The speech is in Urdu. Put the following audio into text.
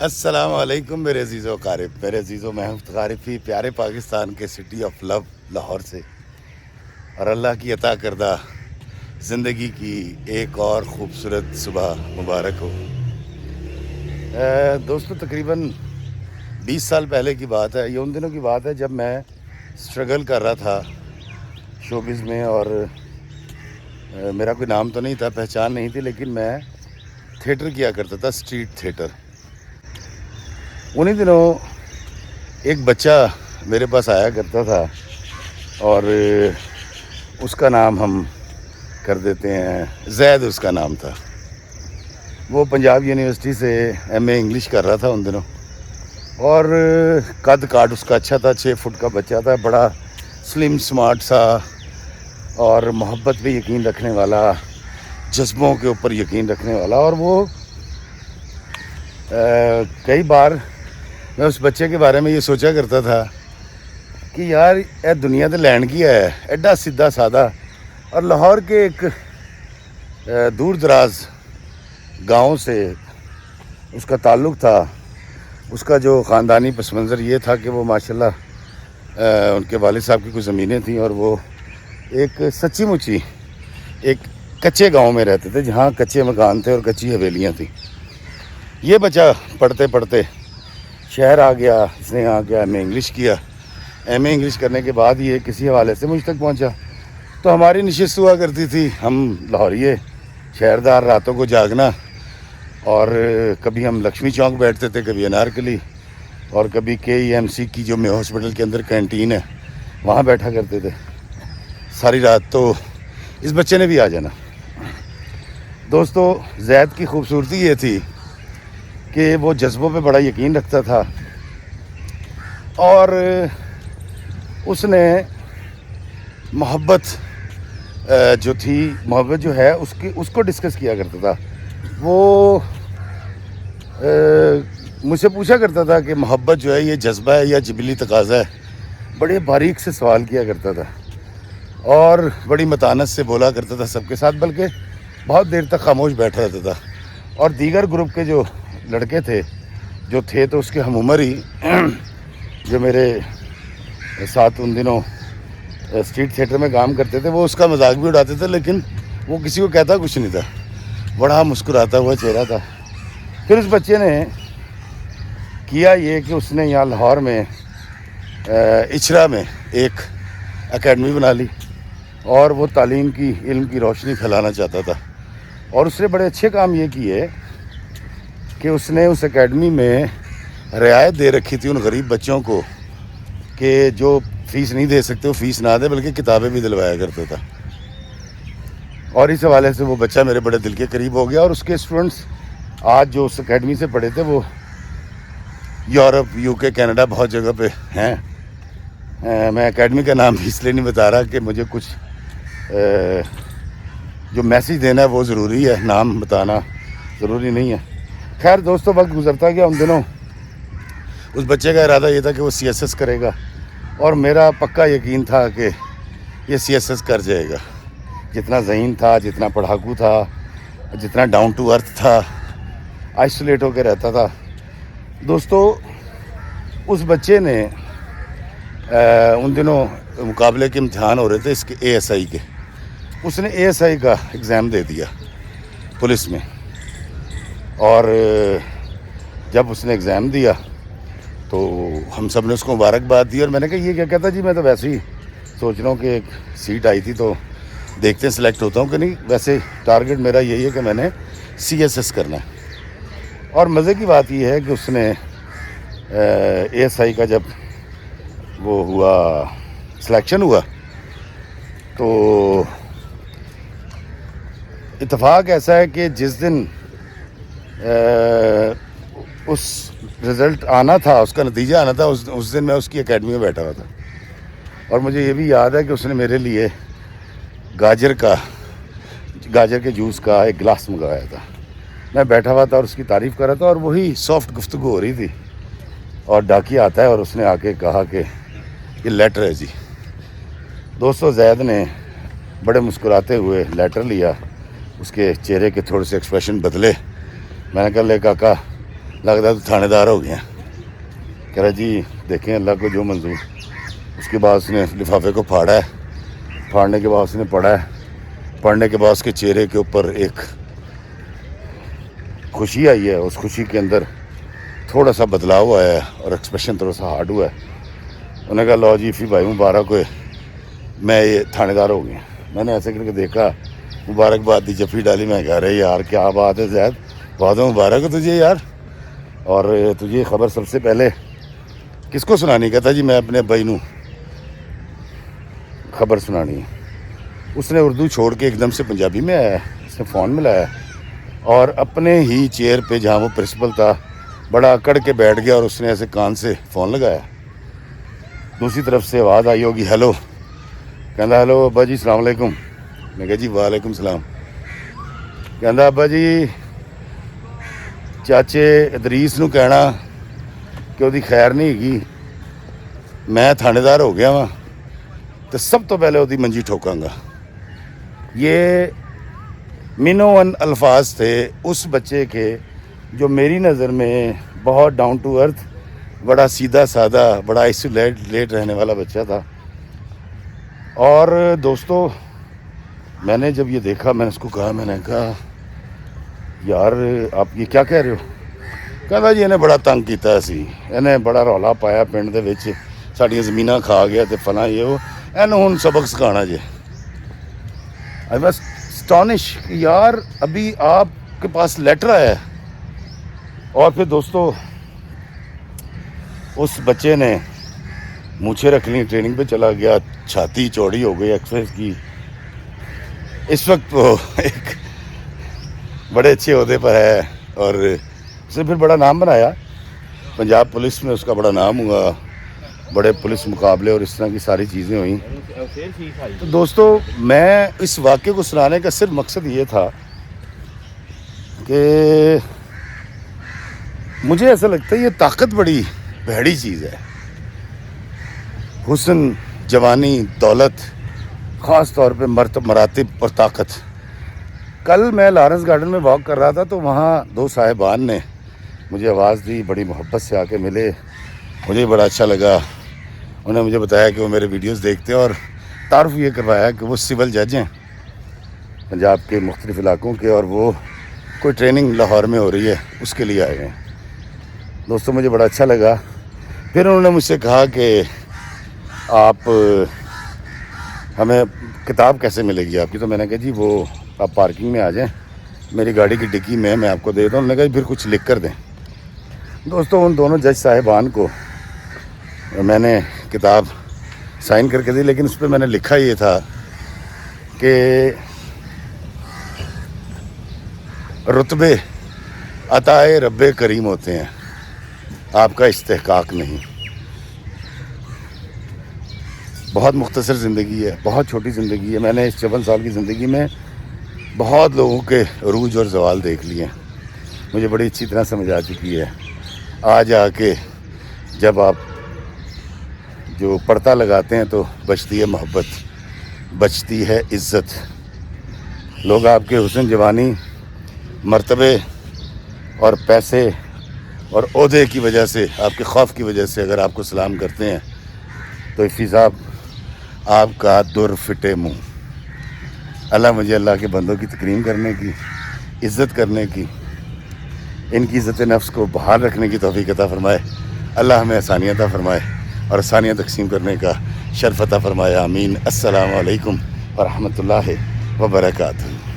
السلام علیکم میرے عزیز و قارب، میرے عزیز و محبوب قارفی، پیارے پاکستان کے سٹی آف لو لاہور سے، اور اللہ کی عطا کردہ زندگی کی ایک اور خوبصورت صبح مبارک ہو۔ دوستو، تقریباً 20 سال پہلے کی بات ہے، یہ ان دنوں کی بات ہے جب میں سٹرگل کر رہا تھا شوبز میں، اور میرا کوئی نام تو نہیں تھا، پہچان نہیں تھی، لیکن میں تھیٹر کیا کرتا تھا، اسٹریٹ تھیٹر۔ انہی دنوں ایک بچہ میرے پاس آیا کرتا تھا، اور اس کا نام ہم کر دیتے ہیں زید، اس کا نام تھا۔ وہ پنجاب یونیورسٹی سے ایم اے انگلش کر رہا تھا ان دنوں، اور قد کاٹ اس کا اچھا تھا، 6 فٹ کا بچہ تھا، بڑا سلم سمارٹ سا، اور محبت پہ یقین رکھنے والا، جذبوں کے اوپر یقین رکھنے والا۔ اور وہ کئی بار میں اس بچے کے بارے میں یہ سوچا کرتا تھا کہ یار اے دنیا تے لینڈ کی ہے، ایڈا سیدھا سادہ، اور لاہور کے ایک دور دراز گاؤں سے اس کا تعلق تھا۔ اس کا جو خاندانی پس منظر یہ تھا کہ وہ ماشاءاللہ ان کے والد صاحب کی کچھ زمینیں تھیں، اور وہ ایک سچی مچی ایک کچے گاؤں میں رہتے تھے، جہاں کچے مکان تھے اور کچی حویلیاں تھیں۔ یہ بچہ پڑھتے پڑھتے شہر آ گیا، اس نے یہاں کیا ایم اے انگلش کیا۔ ایم اے انگلش کرنے کے بعد یہ کسی حوالے سے مجھ تک پہنچا، تو ہماری نشست ہوا کرتی تھی، ہم لاہوریے شہردار، راتوں کو جاگنا، اور کبھی ہم لکشمی چوک بیٹھتے تھے، کبھی انارکلی، اور کبھی کے ای ایم سی کی جو میں ہاسپٹل کے اندر کینٹین ہے وہاں بیٹھا کرتے تھے ساری رات۔ تو اس بچے نے بھی آ جانا۔ دوستو، زید کی خوبصورتی یہ تھی کہ وہ جذبوں پہ بڑا یقین رکھتا تھا، اور اس نے محبت جو تھی، محبت جو ہے اس کو ڈسکس کیا کرتا تھا۔ وہ مجھ سے پوچھا کرتا تھا کہ محبت جو ہے یہ جذبہ ہے یا جبلی تقاضا ہے، بڑے باریک سے سوال کیا کرتا تھا، اور بڑی متانت سے بولا کرتا تھا سب کے ساتھ، بلکہ بہت دیر تک خاموش بیٹھا رہتا تھا۔ اور دیگر گروپ کے جو لڑکے تھے جو تھے تو اس کے ہم عمر ہی، جو میرے ساتھ ان دنوں اسٹریٹ تھیٹر میں کام کرتے تھے، وہ اس کا مذاق بھی اڑاتے تھے، لیکن وہ کسی کو کہتا کچھ نہیں تھا، بڑا مسکراتا ہوا چہرہ تھا۔ پھر اس بچے نے کیا یہ کہ اس نے یہاں لاہور میں اچرا میں ایک اکیڈمی بنا لی، اور وہ تعلیم کی، علم کی روشنی پھیلانا چاہتا تھا۔ اور اس نے بڑے اچھے کام یہ کیے کہ اس نے اس اکیڈمی میں رعایت دے رکھی تھی ان غریب بچوں کو کہ جو فیس نہیں دے سکتے وہ فیس نہ دے، بلکہ کتابیں بھی دلوایا کرتا تھا۔ اور اس حوالے سے وہ بچہ میرے بڑے دل کے قریب ہو گیا، اور اس کے اسٹوڈنٹس آج جو اس اکیڈمی سے پڑھے تھے وہ یورپ، یو کے، کینیڈا، بہت جگہ پہ ہیں۔ میں اکیڈمی کا نام اس لیے نہیں بتا رہا کہ مجھے کچھ جو میسیج دینا ہے وہ ضروری ہے، نام بتانا ضروری نہیں ہے۔ خیر دوستو، وقت گزرتا گیا۔ ان دنوں اس بچے کا ارادہ یہ تھا کہ وہ سی ایس ایس کرے گا، اور میرا پکا یقین تھا کہ یہ سی ایس ایس کر جائے گا۔ جتنا ذہین تھا، جتنا پڑھاکو تھا، جتنا ڈاؤن ٹو ارتھ تھا، آئسولیٹ ہو کے رہتا تھا۔ دوستو، اس بچے نے ان دنوں مقابلے کے امتحان ہو رہے تھے اس کے اے ایس آئی کے، اس نے اے ایس آئی کا ایگزام دے دیا پولیس میں۔ اور جب اس نے ایگزام دیا تو ہم سب نے اس کو مبارکباد دی، اور میں نے کہا یہ کیا کہتا؟ جی میں تو ویسے ہی سوچ رہا ہوں کہ ایک سیٹ آئی تھی تو دیکھتے ہیں سلیکٹ ہوتا ہوں کہ نہیں، ویسے ٹارگٹ میرا یہی ہے کہ میں نے سی ایس ایس کرنا ہے۔ اور مزے کی بات یہ ہے کہ اس نے اے ایس آئی کا جب وہ ہوا، سلیکشن ہوا، تو اتفاق ایسا ہے کہ جس دن اس رزلٹ آنا تھا، اس کا نتیجہ آنا تھا، اس دن میں اس کی اکیڈمی میں بیٹھا ہوا تھا، اور مجھے یہ بھی یاد ہے کہ اس نے میرے لیے گاجر کے جوس کا ایک گلاس منگوایا تھا۔ میں بیٹھا ہوا تھا اور اس کی تعریف کر رہا تھا، اور وہی سافٹ گفتگو ہو رہی تھی، اور ڈاکیا آتا ہے اور اس نے آ کے کہا کہ یہ لیٹر ہے جی۔ دوستو، زید نے بڑے مسکراتے ہوئے لیٹر لیا، اس کے چہرے کے تھوڑے سے ایکسپریشن بدلے۔ میں نے کہا لے کاکا، لگتا تو تھانے دار ہو گیا. کہہ رہا جی دیکھیں اللہ کو جو منظور. اس کے بعد اس نے لفافے کو پھاڑا ہے. پھاڑنے کے بعد اس نے پڑھا ہے. پڑھنے کے بعد اس کے چہرے کے اوپر ایک خوشی آئی ہے. اس خوشی کے اندر تھوڑا سا بدلاؤ آیا ہے اور ایکسپریشن تھوڑا سا ہارڈ ہوا ہے. انہوں نے کہا لو جی فی بھائی مبارک ہوئے, میں یہ تھانے دار ہو گیا. میں نے ایسے کر کے دیکھا, مبارکباد دی, جفی ڈالی. میں کہہ رہے یار کیا بات ہے زید, بہت مبارک ہے تجھے یار. اور تجھے خبر سب سے پہلے کس کو سنانی؟ کہتا جی میں اپنے بھائی نو خبر سنانی ہے. اس نے اردو چھوڑ کے ایک دم سے پنجابی میں آیا. اس نے فون ملایا اور اپنے ہی چیئر پہ جہاں وہ پرنسپل تھا بڑا اکڑ کے بیٹھ گیا اور اس نے ایسے کان سے فون لگایا. دوسری طرف سے آواز آئی ہوگی ہیلو. کہنا ہیلو ابا جی السلام علیکم. میں کہا جی وعلیکم السلام. کہنا ابا جی چاچے ادریس نو کہنا کہ وہ خیر نہیں ہوگی, میں تھانے دار ہو گیا وا تو سب تو پہلے وہ منجی ٹھوکاں گا. یہ منوون الفاظ تھے اس بچے کے جو میری نظر میں بہت ڈاؤن ٹو ارتھ, بڑا سیدھا سادہ, بڑا آئسولیٹ رہنے والا بچہ تھا. اور دوستو میں نے جب یہ دیکھا میں نے اس کو کہا, میں نے کہا یار آپ یہ کیا کہہ رہے ہو؟ کہتا جی انہیں بڑا تنگ کیتا اسی, انہیں بڑا رولا پایا پنڈ دے وچ, ساڈیاں زمیناں کھا گیا تے فلاں یہ وہ, اینوں ہن سبق سکھانا جے. آئی واز اسٹانش کہ یار ابھی آپ کے پاس لیٹر آیا ہے. اور پھر دوستو اس بچے نے مونچھیں رکھ لیں, ٹریننگ پہ چلا گیا, چھاتی چوڑی ہو گئی ایکسرسائز کی. اس وقت وہ ایک بڑے اچھے عہدے پر ہے اور اس نے پھر بڑا نام بنایا. پنجاب پولیس میں اس کا بڑا نام ہوا, بڑے پولیس مقابلے اور اس طرح کی ساری چیزیں ہوئیں. تو دوستو میں اس واقعے کو سنانے کا صرف مقصد یہ تھا کہ مجھے ایسا لگتا ہے یہ طاقت بڑی بھیڑی چیز ہے. حسن, جوانی, دولت, خاص طور پہ مراتب اور طاقت. کل میں لارنس گارڈن میں واک کر رہا تھا تو وہاں دو صاحبان نے مجھے آواز دی, بڑی محبت سے آ کے ملے. مجھے بڑا اچھا لگا. انہوں نے مجھے بتایا کہ وہ میرے ویڈیوز دیکھتے ہیں اور تعارف یہ کروایا کہ وہ سول جج ہیں پنجاب کے مختلف علاقوں کے, اور وہ کوئی ٹریننگ لاہور میں ہو رہی ہے اس کے لیے آئے ہیں. دوستوں مجھے بڑا اچھا لگا. پھر انہوں نے مجھ سے کہا کہ آپ ہمیں کتاب کیسے ملے گی آپ کی؟ تو میں نے کہا جی وہ آپ پارکنگ میں آ جائیں, میری گاڑی کی ڈکی میں آپ کو دے دیتا ہوں. انہوں نے کہا پھر کچھ لکھ کر دیں. دوستوں ان دونوں جج صاحبان کو میں نے کتاب سائن کر کے دی, لیکن اس پہ میں نے لکھا یہ تھا کہ رتبے عطائے رب کریم ہوتے ہیں, آپ کا استحقاق نہیں. بہت مختصر زندگی ہے, بہت چھوٹی زندگی ہے. میں نے اس 54 سال کی زندگی میں بہت لوگوں کے عروج اور زوال دیکھ لیے ہیں. مجھے بڑی اچھی طرح سمجھ آ چکی ہے. آج آ کے جب آپ جو پڑتا لگاتے ہیں تو بچتی ہے محبت, بچتی ہے عزت. لوگ آپ کے حسن, جوانی, مرتبے اور پیسے اور عہدے کی وجہ سے, آپ کے خوف کی وجہ سے اگر آپ کو سلام کرتے ہیں تو حفیظ صاحب آپ کا در فٹے منہ. اللہ مجھے اللہ کے بندوں کی تکریم کرنے کی, عزت کرنے کی, ان کی عزت نفس کو بحال رکھنے کی توفیق عطا فرمائے. اللہ ہمیں آسانیاں عطا فرمائے اور آسانیاں تقسیم کرنے کا شرف عطا فرمائے. آمین. السلام علیکم ورحمۃ اللہ وبرکاتہ.